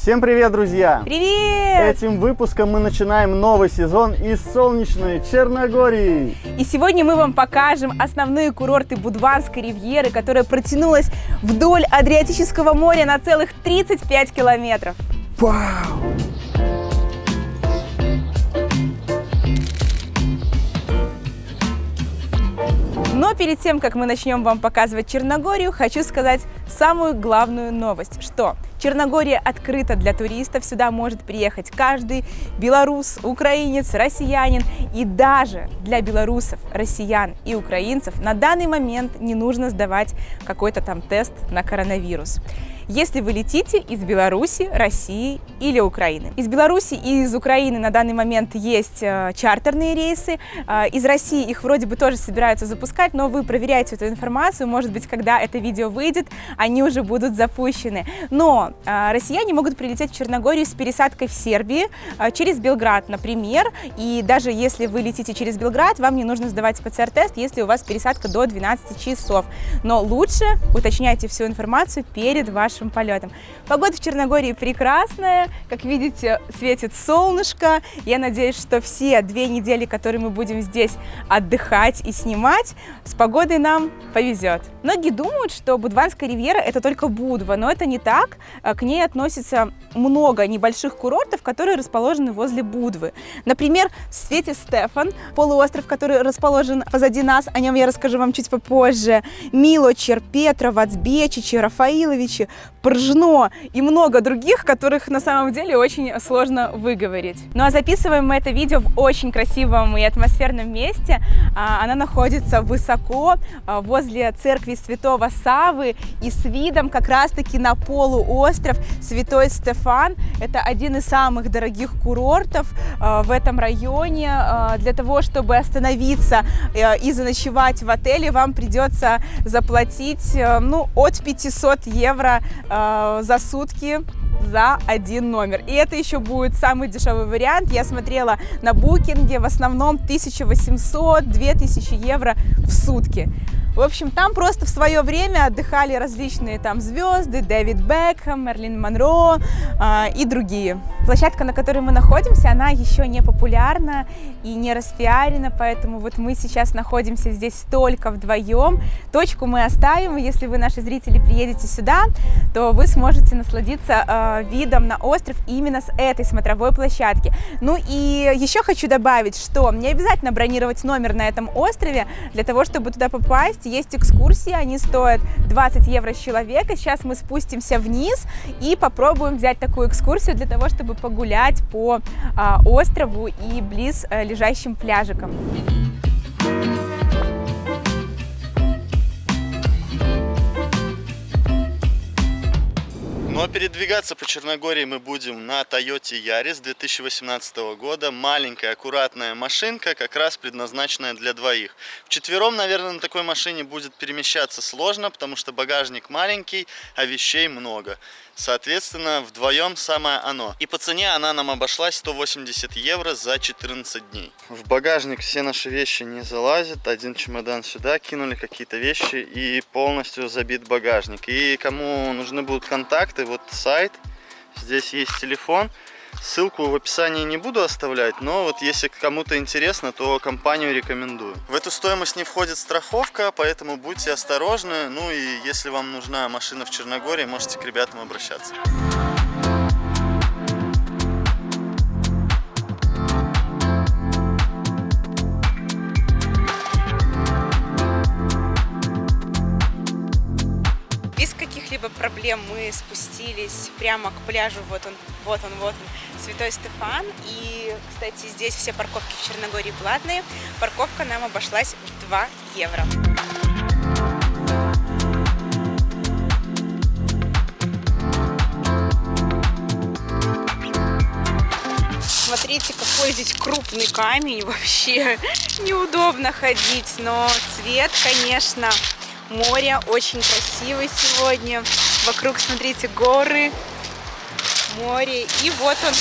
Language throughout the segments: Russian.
Всем привет, друзья! Привет! Этим выпуском мы начинаем новый сезон из солнечной Черногории. И сегодня мы вам покажем основные курорты Будванской ривьеры, которая протянулась вдоль Адриатического моря на целых 35 километров. Вау! Но перед тем, как мы начнем вам показывать Черногорию, хочу сказать самую главную новость, что Черногория открыта для туристов, сюда может приехать каждый белорус, украинец, россиянин. И даже для белорусов, россиян и украинцев на данный момент не нужно сдавать какой-то там тест на коронавирус. Если вы летите из Беларуси, России или Украины. Из Беларуси и из Украины на данный момент есть чартерные рейсы. Из России их вроде бы тоже собираются запускать, но вы проверяйте эту информацию. Может быть, когда это видео выйдет, они уже будут запущены. Но россияне могут прилететь в Черногорию с пересадкой в Сербии через Белград, например. И даже если вы летите через Белград, вам не нужно сдавать ПЦР-тест, если у вас пересадка до 12 часов. Но лучше уточняйте всю информацию перед вашим полетом. Погода в Черногории прекрасная, как видите, светит солнышко. Я надеюсь, что все 2 недели, которые мы будем здесь отдыхать и снимать, с погодой нам повезет. Многие думают, что Будванская ривьера это только Будва, но это не так. К ней относится много небольших курортов, которые расположены возле Будвы. Например, Свете Стефан, полуостров, который расположен позади нас, о нем я расскажу вам чуть попозже. Милочер, Петра, Вацбечичи, Рафаиловичи, Пржно и много других, которых на самом деле очень сложно выговорить. Ну а записываем мы это видео в очень красивом и атмосферном месте. Она находится высоко, возле церкви Святого Саввы и с видом как раз-таки на полуостров Святой Стефан. Это один из самых дорогих курортов в этом районе. Для того, чтобы остановиться и заночевать в отеле, вам придется заплатить от 500 евро за сутки за один номер. И это еще будет самый дешевый вариант. Я смотрела на букинге, в основном 1800-2000 евро в сутки. В общем, там просто в свое время отдыхали различные там звезды, Дэвид Бекхэм, Мерлин Монро и другие. Площадка, на которой мы находимся, она еще не популярна и не распиарена, поэтому вот мы сейчас находимся здесь только вдвоем. Точку мы оставим, и если вы, наши зрители, приедете сюда, то вы сможете насладиться видом на остров именно с этой смотровой площадки. Ну и еще хочу добавить, что не обязательно бронировать номер на этом острове для того, чтобы туда попасть. Есть экскурсии, они стоят 20 евро с человека. Сейчас мы спустимся вниз и попробуем взять такую экскурсию для того, чтобы погулять по острову и близ лежащим пляжикам. Но передвигаться по Черногории мы будем на Toyota Yaris 2018 года. Маленькая, аккуратная машинка, как раз предназначенная для двоих. Вчетвером, наверное, на такой машине будет перемещаться сложно, потому что багажник маленький, а вещей много. Соответственно, вдвоем самое оно. И по цене она нам обошлась 180 евро за 14 дней. В багажник все наши вещи не залазят. Один чемодан сюда кинули, какие-то вещи, и полностью забит багажник. И кому нужны будут контакты, вот сайт, здесь есть телефон. Ссылку в описании не буду оставлять, но вот если кому-то интересно, то компанию рекомендую. В эту стоимость не входит страховка, поэтому будьте осторожны. Ну и если вам нужна машина в Черногории, можете к ребятам обращаться. Проблем мы спустились прямо к пляжу, вот он, Святой Стефан. И, кстати, здесь все парковки в Черногории платные. Парковка нам обошлась в 2 евро. Смотрите, какой здесь крупный камень, вообще неудобно ходить, но цвет, конечно, море очень красивый сегодня. Вокруг, смотрите, горы, море. И вот он,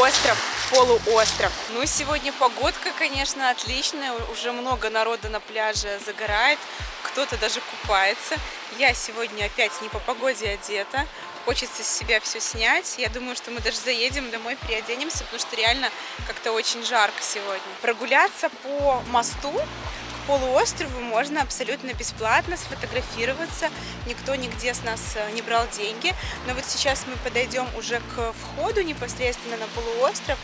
остров, полуостров. Ну, сегодня погодка, конечно, отличная. Уже много народа на пляже загорает. Кто-то даже купается. Я сегодня опять не по погоде одета. хочется с себя все снять. Я думаю, что мы даже заедем домой, переоденемся, потому что реально как-то очень жарко сегодня. Прогуляться по мосту к полуострову можно абсолютно бесплатно, сфотографироваться. Никто нигде с нас не брал деньги. Но вот сейчас мы подойдем уже к входу непосредственно на полуостров.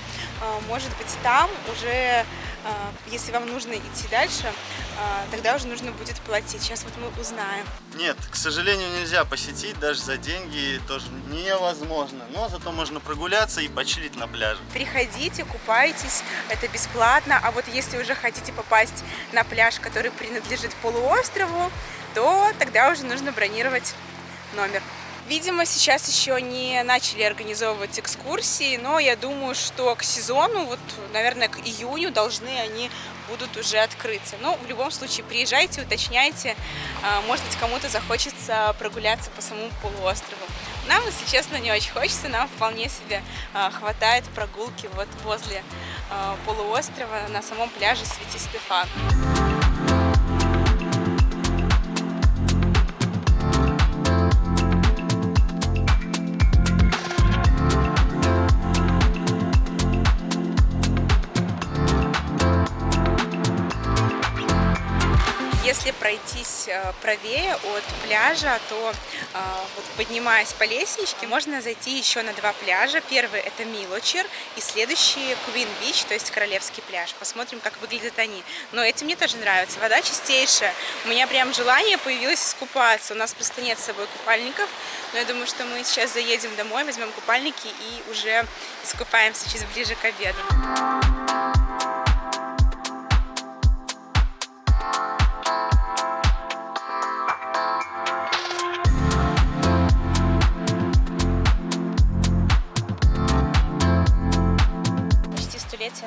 Может быть, там уже, если вам нужно идти дальше, тогда уже нужно будет платить. Сейчас вот мы узнаем. Нет, к сожалению, нельзя посетить, даже за деньги тоже невозможно. Но зато можно прогуляться и почилить на пляже. Приходите, купайтесь, это бесплатно. А вот если уже хотите попасть на пляж, который принадлежит полуострову, то тогда уже нужно бронировать номер. Видимо, сейчас еще не начали организовывать экскурсии, но я думаю, что к сезону, вот, наверное, к июню должны они будут уже открыться. Но в любом случае приезжайте, уточняйте, может быть, кому-то захочется прогуляться по самому полуострову. Нам, если честно, не очень хочется, нам вполне себе хватает прогулки вот возле полуострова на самом пляже Святий-Стефан. Если пройтись правее от пляжа, то вот поднимаясь по лестничке, можно зайти еще на два пляжа. Первый — это Милочир, и следующий — Queen Beach, то есть Королевский пляж. Посмотрим, как выглядят они. Но эти мне тоже нравятся. Вода чистейшая. У меня прям желание появилось искупаться. У нас просто нет с собой купальников, но я думаю, что мы сейчас заедем домой, возьмем купальники и уже искупаемся чуть ближе к обеду.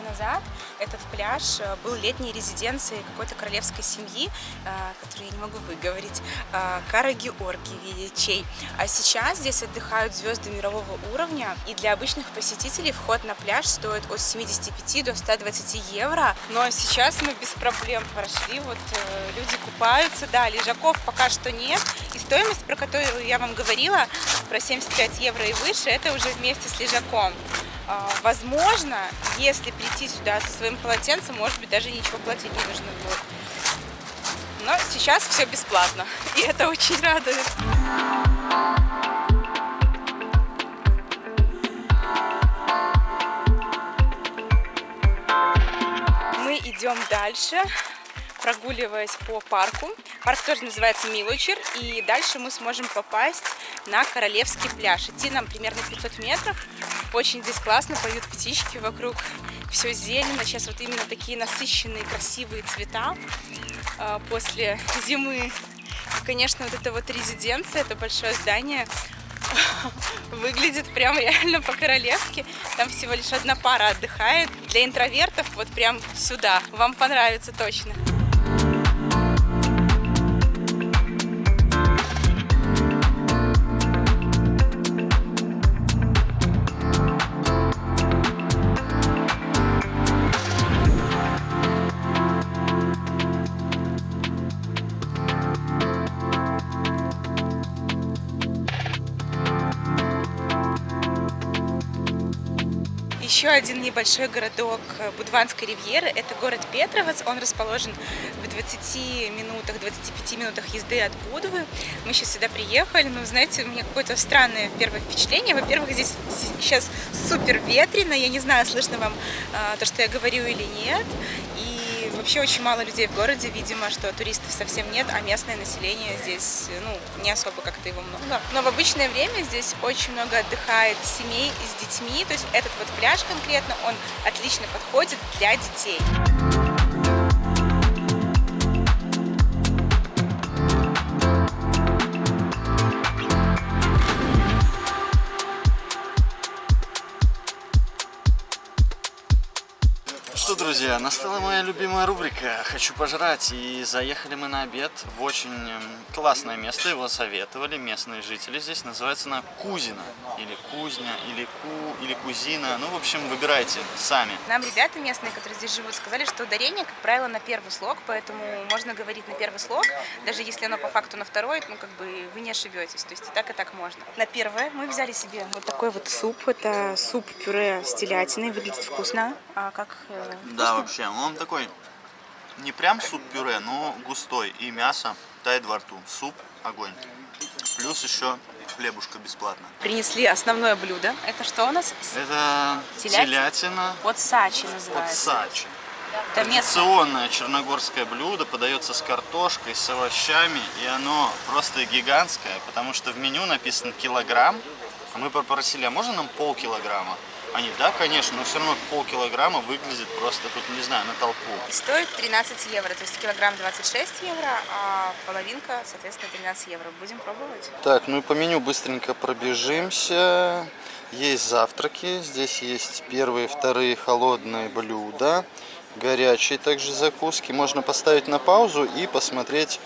Назад этот пляж был летней резиденцией какой-то королевской семьи, которую я не могу выговорить, Кара-Георгиевичей. А сейчас здесь отдыхают звезды мирового уровня, и для обычных посетителей вход на пляж стоит от 75 до 120 евро. Но сейчас мы без проблем прошли, вот люди купаются, да, лежаков пока что нет. И стоимость, про которую я вам говорила, про 75 евро и выше, это уже вместе с лежаком. Возможно, если прийти сюда со своим полотенцем, может быть, даже ничего платить не нужно будет. Но сейчас все бесплатно, и это очень радует. Мы идем дальше, прогуливаясь по парку. Парк тоже называется Милочир, и дальше мы сможем попасть на Королевский пляж. Идти нам примерно 500 метров. Очень здесь классно, поют птички вокруг, все зелено. Сейчас вот именно такие насыщенные, красивые цвета после зимы. И, конечно, вот эта вот резиденция, это большое здание, выглядит прям реально по-королевски. Там всего лишь одна пара отдыхает. Для интровертов вот прям сюда. Вам понравится точно. Еще один небольшой городок Будванской ривьеры – это город Петровец. Он расположен в 20 минутах, 25 минутах езды от Будвы. Мы сейчас сюда приехали, но, знаете, у меня какое-то странное первое впечатление. Во-первых, здесь сейчас супер ветрено, я не знаю, слышно вам то, что я говорю или нет. И вообще очень мало людей в городе, видимо, что туристов совсем нет, а местное население здесь, не особо как-то его много. Но в обычное время здесь очень много отдыхает семей с детьми, то есть этот вот пляж конкретно, он отлично подходит для детей. что, друзья, настала моя любимая рубрика «Хочу пожрать». И заехали мы на обед в очень классное место. Его советовали местные жители. Здесь называется она Кузина. Или Кузня, или Кузина. Ну, в общем, выбирайте сами. Нам ребята местные, которые здесь живут, сказали, что ударение, как правило, на первый слог, поэтому можно говорить на первый слог, даже если оно по факту на второй, ну, как бы вы не ошибетесь. То есть и так можно. На первое мы взяли себе вот такой вот суп. Это суп-пюре с телятиной. Выглядит вкусно. А как? Да, вообще, он такой, не прям суп-пюре, но густой. И мясо тает во рту. Суп – огонь. Плюс еще хлебушка бесплатно. Принесли основное блюдо. Это что у нас? Это телятина. Подсачи называется. Подсачи. Это Традиционное черногорское блюдо, подается с картошкой, с овощами. И оно просто гигантское, потому что в меню написано килограмм. А мы попросили, а можно нам полкилограмма? Они, да, конечно, но все равно полкилограмма выглядит просто тут, не знаю, на толпу. И стоит 13 евро, то есть килограмм 26 евро, а половинка, соответственно, 13 евро. Будем пробовать? Так, ну и по меню быстренько пробежимся. Есть завтраки, здесь есть первые, вторые холодные блюда, горячие также закуски. Можно поставить на паузу и посмотреть,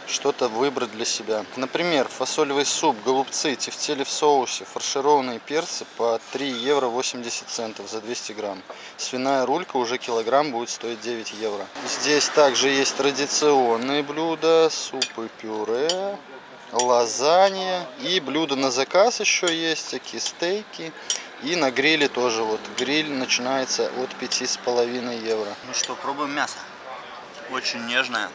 что-то выбрать для себя. Например, фасолевый суп, голубцы, тефтели в соусе, фаршированные перцы по 3 евро 80 центов за 200 грамм. Свиная рулька уже килограмм будет стоить 9 евро. Здесь также есть традиционные блюда, супы, пюре, лазанья. И блюда на заказ еще есть, всякие стейки. И на гриле тоже. Вот гриль начинается от 5,5 евро. Ну что, пробуем мясо. Очень нежное.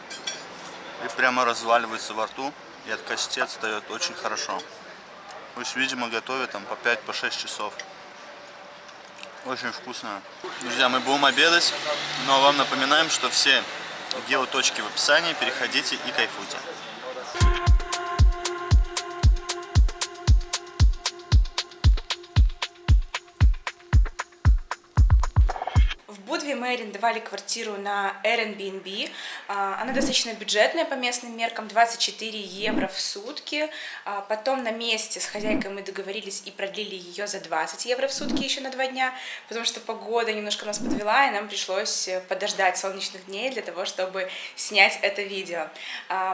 И прямо разваливается во рту, и от кости отстает очень хорошо. То есть, видимо, готовят там по 5-6 часов. Очень вкусно. Друзья, мы будем обедать, но вам напоминаем, что все геоточки в описании, переходите и кайфуйте. В Будве мы арендовали квартиру на Airbnb. Она достаточно бюджетная по местным меркам, 24 евро в сутки. Потом на месте с хозяйкой мы договорились и продлили ее за 20 евро в сутки еще на 2 дня, потому что погода немножко нас подвела, и нам пришлось подождать солнечных дней для того, чтобы снять это видео.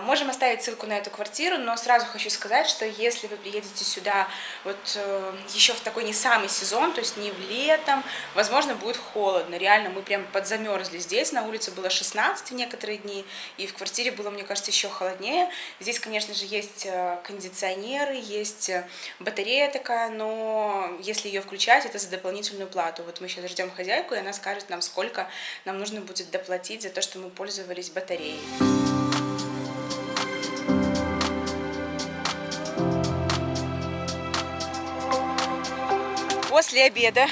Можем оставить ссылку на эту квартиру, но сразу хочу сказать, что если вы приедете сюда вот еще в такой не самый сезон, то есть не в летом, возможно, будет холодно. Реально, мы прям подзамерзли здесь, на улице было 16 в некоторые дни, и в квартире было, мне кажется, еще холоднее. Здесь, конечно же, есть кондиционеры, есть батарея такая, но если ее включать, это за дополнительную плату. Вот мы сейчас ждем хозяйку, и она скажет нам, сколько нам нужно будет доплатить за то, что мы пользовались батареей. После обеда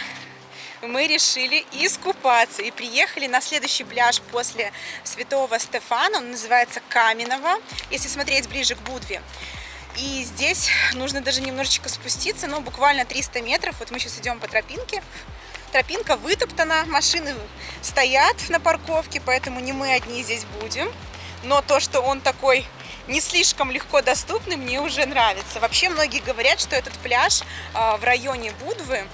мы решили искупаться и приехали на следующий пляж после Святого Стефана, он называется Каменного, если смотреть ближе к Будве. И здесь нужно даже немножечко спуститься, но буквально 300 метров, вот мы сейчас идем по тропинке. Тропинка вытоптана, машины стоят на парковке, поэтому не мы одни здесь будем. Но то, что он такой не слишком легко доступный, мне уже нравится. Вообще многие говорят, что этот пляж в районе Будвы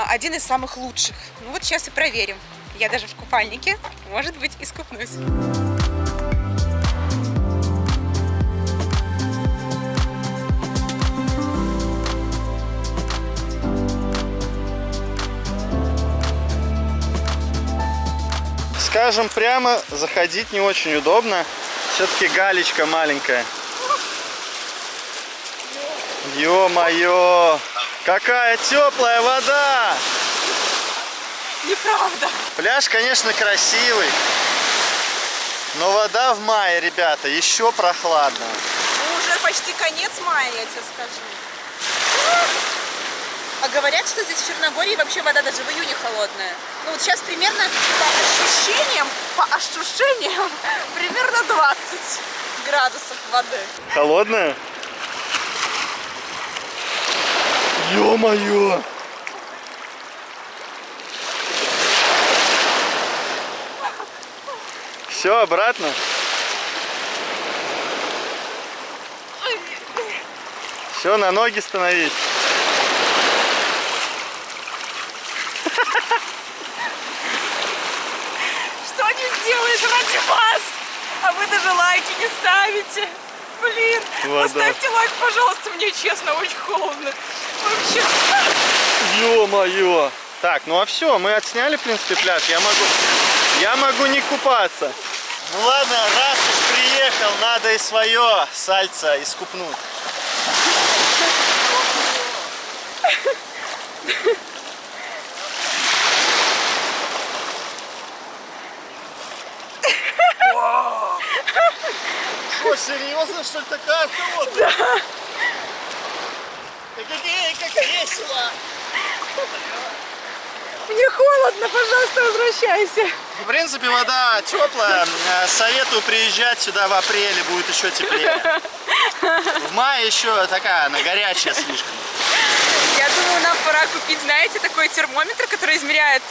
один из самых лучших. Ну вот сейчас и проверим. Я даже в купальнике, может быть, искупнусь. Скажем прямо, заходить не очень удобно. Все-таки галечка маленькая. Ё-моё! Какая теплая вода! Неправда. Пляж, конечно, красивый, но вода в мае, ребята, еще прохладно. Ну, уже почти конец мая, я тебе скажу. А говорят, что здесь в Черногории вообще вода даже в июне холодная. Ну вот сейчас примерно по ощущениям примерно 20 градусов воды. Холодная? Ё-моё! Все, обратно? Все, на ноги становись. сделает ради вас. А вы даже лайки не ставите. Блин, Вода. поставьте лайк, пожалуйста, мне честно очень холодно. Вообще. Ё-моё! Так, ну а все, мы отсняли, в принципе, пляж. Я могу не купаться. Ну ладно, раз уж приехал, надо и свое сальце искупнуть. Что, серьезно, что ли, такая холодная? Да. Как весело! Мне холодно, пожалуйста, возвращайся. В принципе, вода теплая. Советую приезжать сюда в апреле, будет еще теплее. В мае еще такая, она горячая слишком. Я думаю, нам пора купить, знаете, такой термометр, который измеряет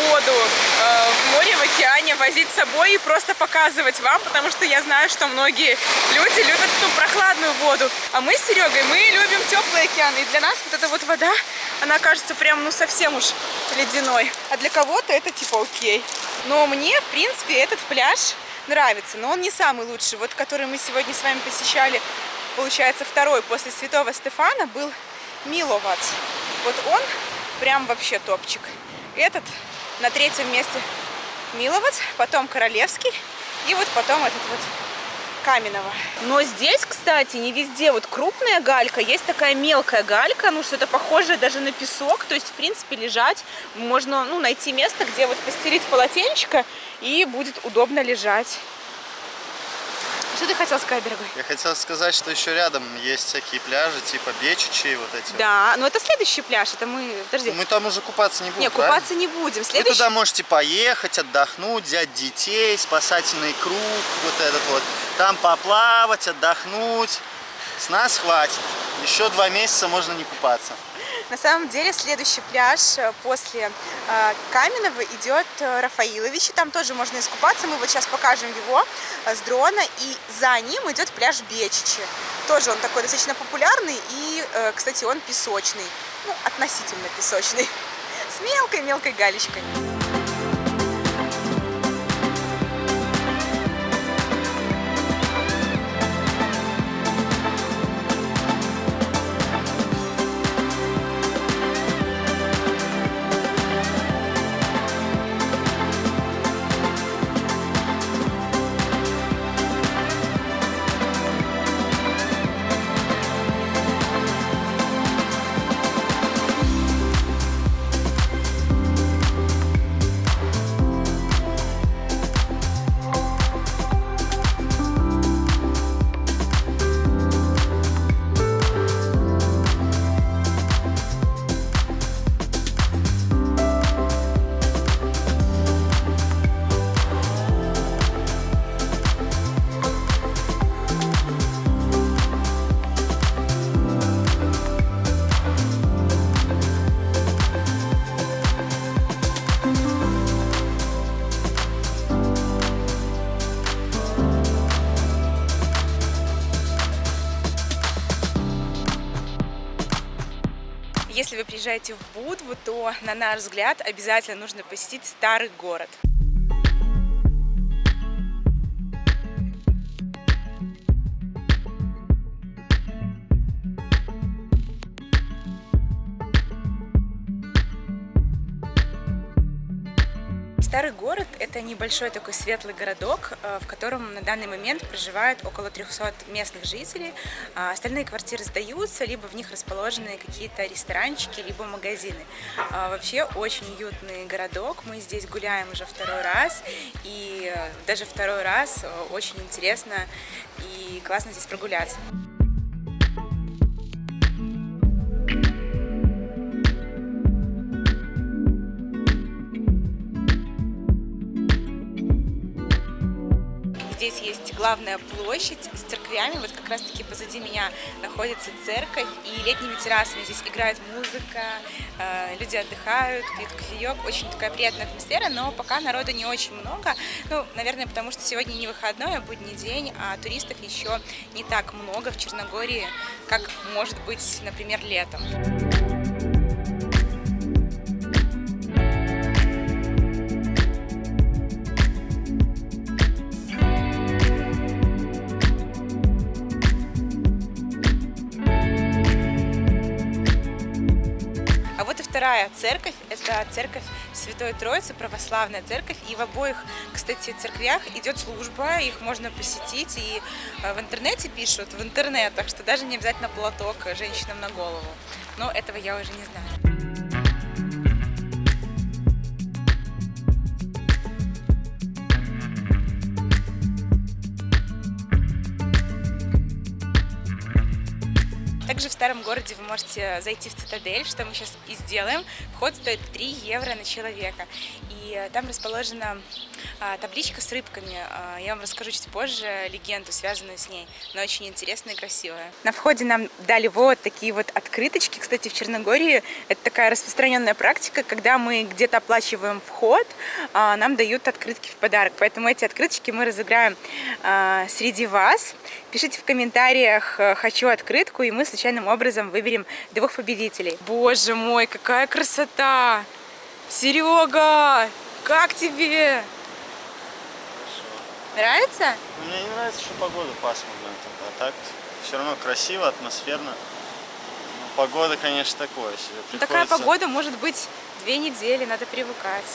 воду в море, в океане, возить с собой и просто показывать вам, потому что я знаю, что многие люди любят прохладную воду, а мы с Серегой, мы любим теплый океан, и для нас вот эта вот вода, она кажется прям, ну, совсем уж ледяной, а для кого-то это типа окей. Но мне, в принципе, этот пляж нравится, но он не самый лучший. Вот, который мы сегодня с вами посещали, получается, второй после Святого Стефана, был Миловац. Вот он прям вообще топчик. Этот на третьем месте Миловац, потом Королевский и вот потом этот вот Каменного. Но здесь, кстати, не везде вот крупная галька, есть такая мелкая галька, ну что-то похожее даже на песок, то есть в принципе лежать можно, ну, найти место, где вот постелить полотенечко и будет удобно лежать. Что ты хотел сказать, дорогой? Я хотел сказать, что еще рядом есть всякие пляжи, типа Бечичи, вот эти. Да, но это следующий пляж, это мы... Подожди. Мы там уже купаться не будем, Нет, правильно? купаться не будем. Вы туда можете поехать, отдохнуть, взять детей, спасательный круг, вот этот вот. Там поплавать, отдохнуть. С нас хватит. Еще 2 месяца можно не купаться. На самом деле следующий пляж после Каменного идет Рафаиловичи. Там тоже можно искупаться. Мы вот сейчас покажем его с дрона. И за ним идет пляж Бечичи. Тоже он такой достаточно популярный. И, кстати, он песочный. Ну, относительно песочный. С мелкой-мелкой галечкой. Если вы приезжаете в Будву, то, на наш взгляд, обязательно нужно посетить старый город. Старый город – это небольшой такой светлый городок, в котором на данный момент проживает около 300 местных жителей. Остальные квартиры сдаются, либо в них расположены какие-то ресторанчики, либо магазины. Вообще очень уютный городок. Мы здесь гуляем уже второй раз, и даже второй раз очень интересно и классно здесь прогуляться. Здесь есть главная площадь с церквями, вот как раз таки позади меня находится церковь, и летними террасами здесь играет музыка, люди отдыхают, пьют кофеек, очень такая приятная атмосфера, но пока народу не очень много, ну, наверное, потому что сегодня не выходной, а будний день, а туристов еще не так много в Черногории, как может быть, например, летом. вторая церковь, это церковь Святой Троицы, православная церковь. И в обоих, кстати, церквях идет служба, их можно посетить. И в интернете пишут, в интернетах, что даже не обязательно платок женщинам на голову. Но этого я уже не знаю. Также в старом городе вы можете зайти в Цитадель, что мы сейчас и сделаем. Вход стоит 3 евро на человека. И там расположена табличка с рыбками. Я вам расскажу чуть позже легенду, связанную с ней, но очень интересная и красивая. На входе нам дали вот такие вот открыточки. Кстати, в Черногории это такая распространенная практика, когда мы где-то оплачиваем вход, нам дают открытки в подарок. Поэтому эти открыточки мы разыграем среди вас. Пишите в комментариях «хочу открытку», и мы случайным образом выберем 2 победителей. Боже мой, какая красота! Серега, как тебе? Хорошо. Нравится? Мне не нравится, что погода пасмурная. А так все равно красиво, атмосферно. Но погода, конечно, такое себе. Ну, такая погода может быть 2 недели, надо привыкать.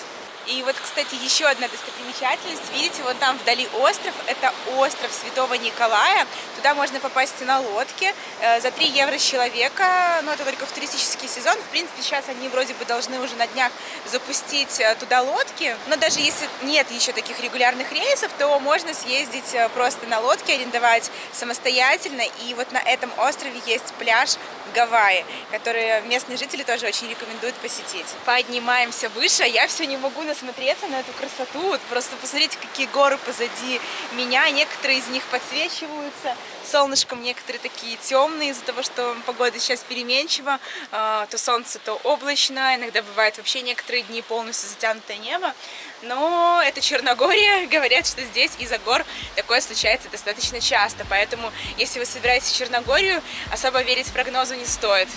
И вот, кстати, еще одна достопримечательность. Видите, вот там вдали остров. Это остров Святого Николая. Туда можно попасть на лодке за 3 евро с человека. Но это только в туристический сезон. В принципе, сейчас они вроде бы должны уже на днях запустить туда лодки. Но даже если нет еще таких регулярных рейсов, то можно съездить просто на лодке, арендовать самостоятельно. И вот на этом острове есть пляж Гавайи, который местные жители тоже очень рекомендуют посетить. Поднимаемся выше. Я все не могу насмотреться на эту красоту. Вот просто посмотрите, какие горы позади меня. Некоторые из них подсвечиваются солнышком, некоторые такие темные из-за того, что погода сейчас переменчива. То солнце, то облачно. Иногда бывает вообще некоторые дни полностью затянутое небо. Но это Черногория. Говорят, что здесь из-за гор такое случается достаточно часто. Поэтому, если вы собираетесь в Черногорию, особо верить прогнозу не стоит.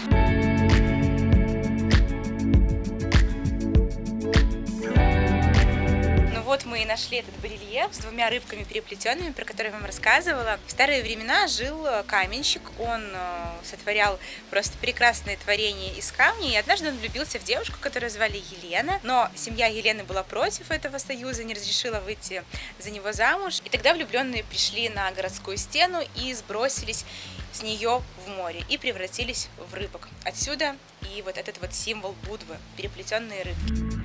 Вот мы и нашли этот барельеф с 2 рыбками переплетенными, про которые я вам рассказывала. В старые времена жил каменщик, он сотворял просто прекрасные творения из камня, и однажды он влюбился в девушку, которую звали Елена, но семья Елены была против этого союза, не разрешила выйти за него замуж, и тогда влюбленные пришли на городскую стену и сбросились с нее в море и превратились в рыбок. Отсюда и вот этот вот символ Будвы, переплетенные рыбки.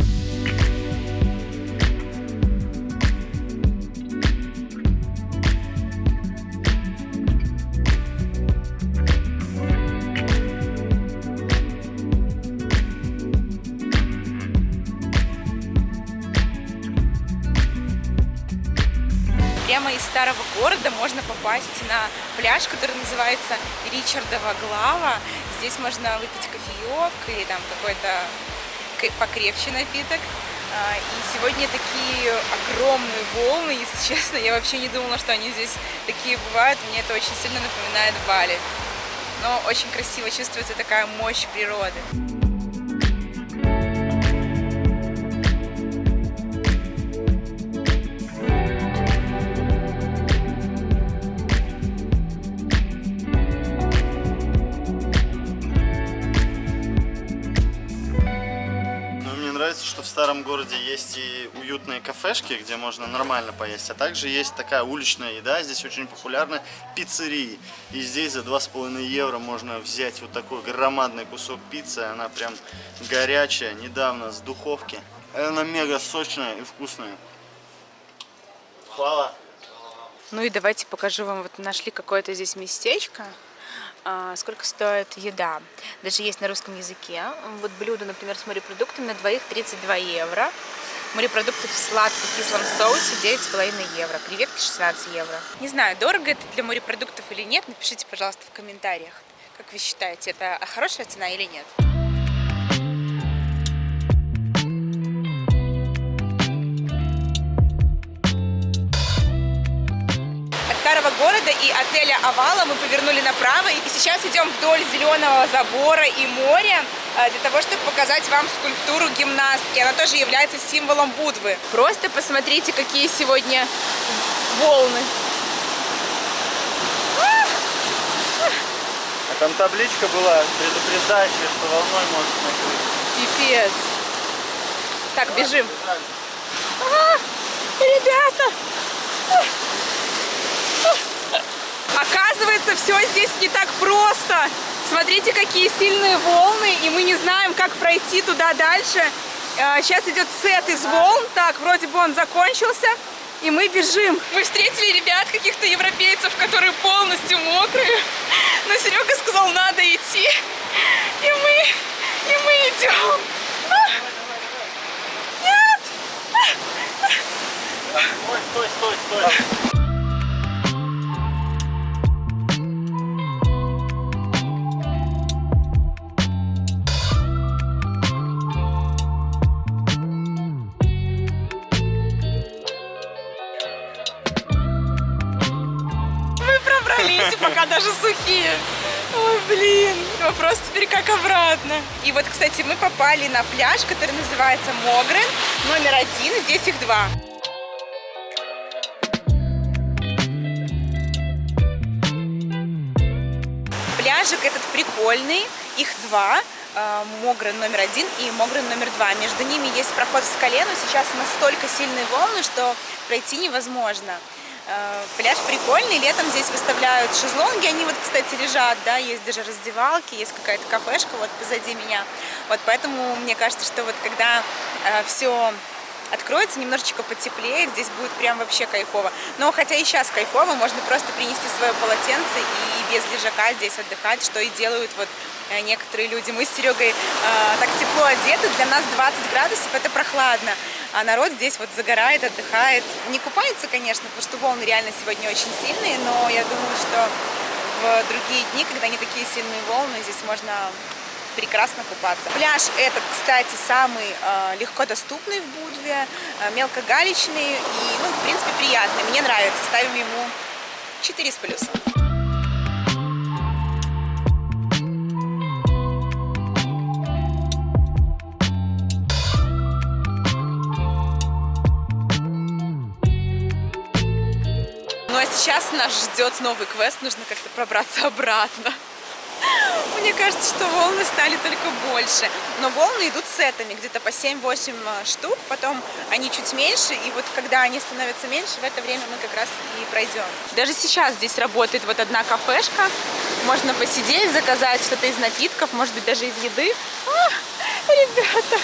Прямо из старого города можно попасть на пляж, который называется Ричардова Глава. Здесь можно выпить кофеек или там какой-то покрепче напиток. И сегодня такие огромные волны, если честно, я вообще не думала, что они здесь такие бывают. Мне это очень сильно напоминает Бали. Но очень красиво чувствуется такая мощь природы. Нравится, что в старом городе есть и уютные кафешки, где можно нормально поесть, а также есть такая уличная еда, здесь очень популярны пиццерии. И здесь за 2,5 евро можно взять вот такой громадный кусок пиццы, она прям горячая, недавно с духовки. Она мега сочная и вкусная. Хвала! Ну и давайте покажу вам, вот нашли какое-то здесь местечко. Сколько стоит еда. Даже есть на русском языке. Вот блюдо, например, с морепродуктами на двоих 32 евро. Морепродукты в сладко-кислом соусе 9,5 евро. Креветки 16 евро. Не знаю, дорого это для морепродуктов или нет. Напишите, пожалуйста, в комментариях. Как вы считаете, это хорошая цена или нет? Старого города и отеля Авала мы повернули направо, и сейчас идем вдоль зеленого забора и моря для того, чтобы показать вам скульптуру гимнастки. Она тоже является символом Будвы. Просто посмотрите, какие сегодня волны. А там табличка была, предупреждающая, что волной может накрыть. Пипец. Так, бежим. Ребята! Оказывается, все здесь не так просто. Смотрите, какие сильные волны, и мы не знаем, как пройти туда дальше. Сейчас идет сет из волн. Так, вроде бы он закончился, и мы бежим. Мы встретили ребят, каких-то европейцев, которые полностью мокрые. Но Серега сказал, надо идти. И мы идем. Нет! Стой. Мы пробрались, и пока даже сухие. Ой, блин, вопрос теперь как обратно. И вот, кстати, мы попали на пляж, который называется Могрен, номер 1, здесь их 2. Пляжик этот прикольный, их 2. Могрен номер 1 и Могрен номер 2. Между ними есть проход в скале, но сейчас настолько сильные волны, что пройти невозможно. Пляж прикольный, летом здесь выставляют шезлонги, они вот, кстати, лежат, да, есть даже раздевалки, есть какая-то кафешка вот позади меня. Вот поэтому мне кажется, что вот когда все откроется, немножечко потеплее, здесь будет прям вообще кайфово. Но хотя и сейчас кайфово, можно просто принести свое полотенце и без лежака здесь отдыхать, что и делают вот некоторые люди. Мы с Серегой так тепло одеты, для нас 20 градусов, это прохладно. А народ здесь вот загорает, отдыхает. Не купается, конечно, потому что волны реально сегодня очень сильные, но я думаю, что в другие дни, когда не такие сильные волны, здесь можно прекрасно купаться. Пляж этот, кстати, самый легко доступный в Будве, мелкогалечный и, ну, в принципе, приятный. Мне нравится, ставим ему 4 с плюсом. Ну а сейчас нас ждет новый квест, нужно как-то пробраться обратно. Мне кажется, что волны стали только больше. Но волны идут сетами, где-то по 7-8 штук, потом они чуть меньше, и вот когда они становятся меньше, в это время мы как раз и пройдем. Даже сейчас здесь работает вот одна кафешка. Можно посидеть, заказать что-то из напитков, может быть, даже из еды. Ребята!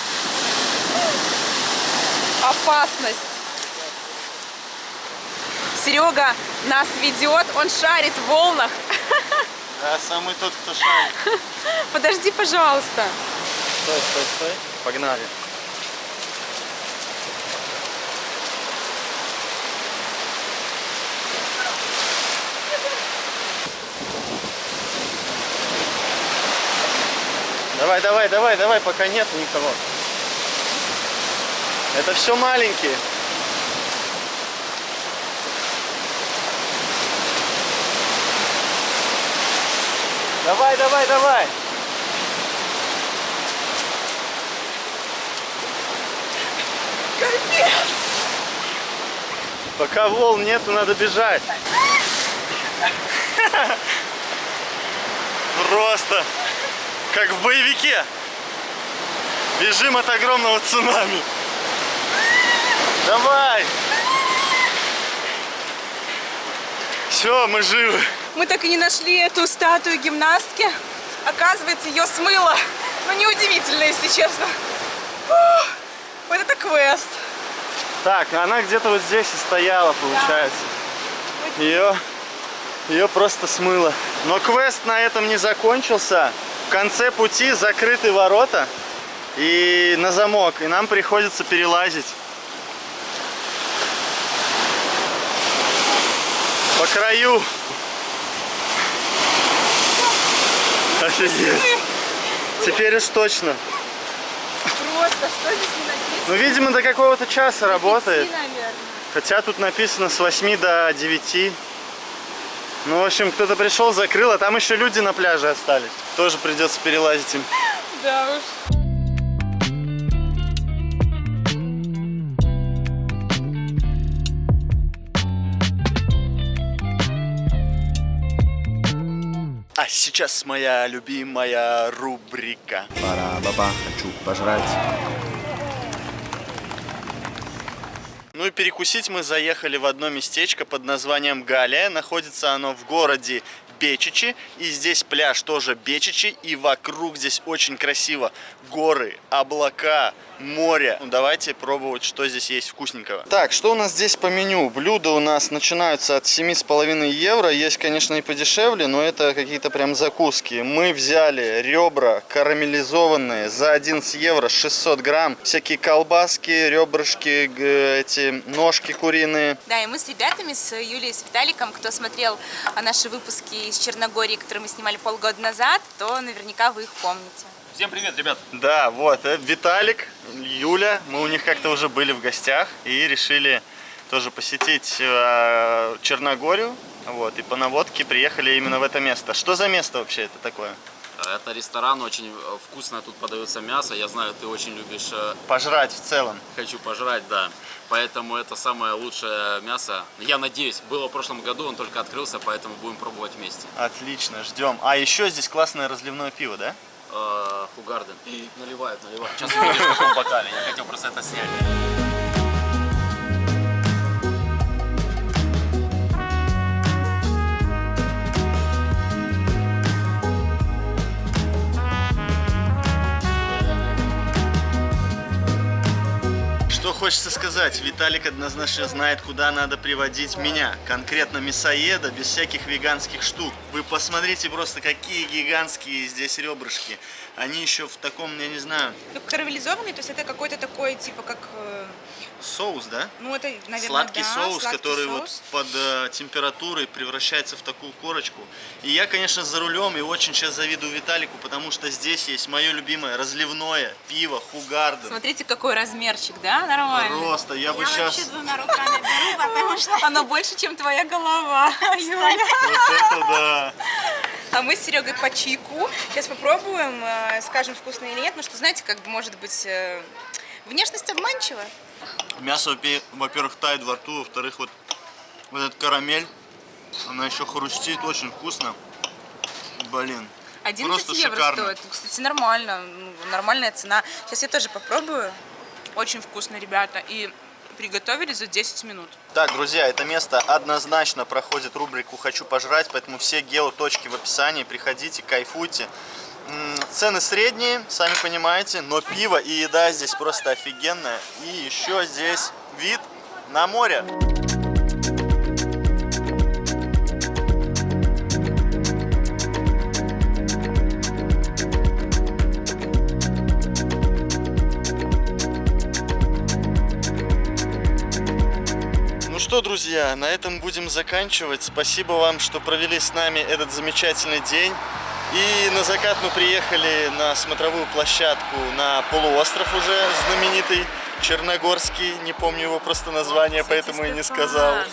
Опасность! Серега нас ведет, он шарит в волнах. Да, самый тот, кто шарит. Подожди, пожалуйста. Стой. Погнали. Давай, пока нет никого. Это все маленькие. Давай. Капец! Пока волн нету, надо бежать. Просто как в боевике. Бежим от огромного цунами. Давай! Все, мы живы. Мы так и не нашли эту статую гимнастки. Оказывается, ее смыло. Ну, неудивительно, если честно. Фух, вот это квест. Так, она где-то вот здесь и стояла, получается. Да. Ее просто смыло. Но квест на этом не закончился. В конце пути закрыты ворота и на замок. И нам приходится перелазить по краю. Офигеть. Теперь уж точно. Просто, что здесь не написано? Ну, видимо, до какого-то часа работает. 5, наверное. Хотя тут написано с 8 до 9. Ну, в общем, кто-то пришел, закрыл, а там еще люди на пляже остались. Тоже придется перелазить им. Да уж. А сейчас моя любимая рубрика. Пара-ба-ба, хочу пожрать. Ну и перекусить мы заехали в одно местечко под названием Галия. Находится оно в городе Бечичи. И здесь пляж тоже Бечичи. И вокруг здесь очень красиво. Горы, облака, море. Ну, давайте пробовать, что здесь есть вкусненького. Так, что у нас здесь по меню? Блюда у нас начинаются от 7,5 евро. Есть, конечно, и подешевле, но это какие-то прям закуски. Мы взяли ребра карамелизованные за 11 евро, 600 грамм. Всякие колбаски, ребрышки, эти ножки куриные. Да, и мы с ребятами, с Юлей и с Виталиком, кто смотрел наши выпуски из Черногории, которые мы снимали полгода назад, то наверняка вы их помните. Всем привет, ребят! Да, вот, Виталик, Юля, мы у них как-то уже были в гостях и решили тоже посетить Черногорию. Вот, и по наводке приехали именно в это место. Что за место вообще это такое? Это ресторан, очень вкусно тут подается мясо. Я знаю, ты очень любишь... Пожрать в целом. Хочу пожрать, да. Поэтому это самое лучшее мясо. Я надеюсь, было в прошлом году, он только открылся, поэтому будем пробовать вместе. Отлично, ждем. А еще здесь классное разливное пиво, да? Хугарден. И наливают. Сейчас увидишь в каком бокале. Я хотел просто это снять. Что хочется сказать, Виталик однозначно знает, куда надо приводить меня. Конкретно мясоеда, без всяких веганских штук. Вы посмотрите просто, какие гигантские здесь ребрышки. Они еще в таком, я не знаю... Ну, карамелизованный, то есть это какой-то такой, типа, как... Соус, да? Ну, это, наверное, Сладкий да, соус, сладкий который соус. вот под температурой превращается в такую корочку. И я, конечно, за рулем и очень сейчас завидую Виталику, потому что здесь есть мое любимое разливное пиво Хугарден. Смотрите, какой размерчик, да? Нормально. Просто, я бы сейчас... Вообще двумя руками беру, потому что... Оно больше, чем твоя голова. Юля. Вот это да! А мы с Серегой по чайку. Сейчас попробуем, скажем, вкусно или нет. Но что, знаете, как бы, может быть, внешность обманчива. Мясо, во-первых, тает во рту, во-вторых, вот эта карамель, она еще хрустит, очень вкусно. Блин, 11 просто евро шикарно. стоит. Кстати, нормально. Ну, нормальная цена. Сейчас я тоже попробую. Очень вкусно, ребята. И приготовили за 10 минут. Так, друзья, это место однозначно проходит рубрику «Хочу пожрать», поэтому все геоточки в описании, приходите, кайфуйте. Цены средние, сами понимаете, но пиво и еда здесь просто офигенная. И еще здесь вид на море. Ну что, друзья, на этом будем заканчивать. Спасибо вам, что провели с нами этот замечательный день. И на закат мы приехали на смотровую площадку на полуостров уже знаменитый, Черногорский. Не помню его просто название, поэтому и не сказал.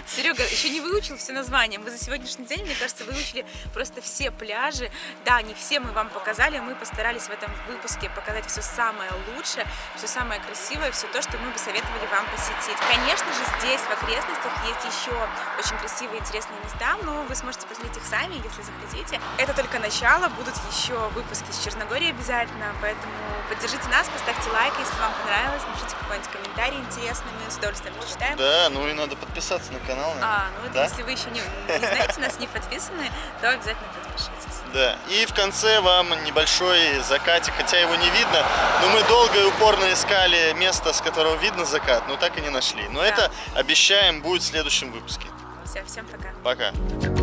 Серега еще не выучил все названия. Мы за сегодняшний день, мне кажется, выучили просто все пляжи. Да, не все мы вам показали. Мы постарались в этом выпуске показать все самое лучшее, все самое красивое, все то, что мы бы советовали вам посетить. Конечно же, здесь, в окрестностях, есть еще очень красивые, интересные места, но вы сможете посмотреть их сами, если захотите. Это только начало. Будут еще выпуски из Черногории обязательно, поэтому поддержите нас, поставьте лайк, если вам понравилось, напишите какой-нибудь комментарий интересный, мы с удовольствием прочитаем. Да, ну и надо подписаться на канал. Ну это да? если вы еще не знаете нас, не подписаны, то обязательно подпишитесь. Да, и в конце вам небольшой закатик, хотя его не видно, но мы долго и упорно искали место, с которого видно закат, но так и не нашли. Но это, обещаем, будет в следующем выпуске. Все, всем пока. Пока.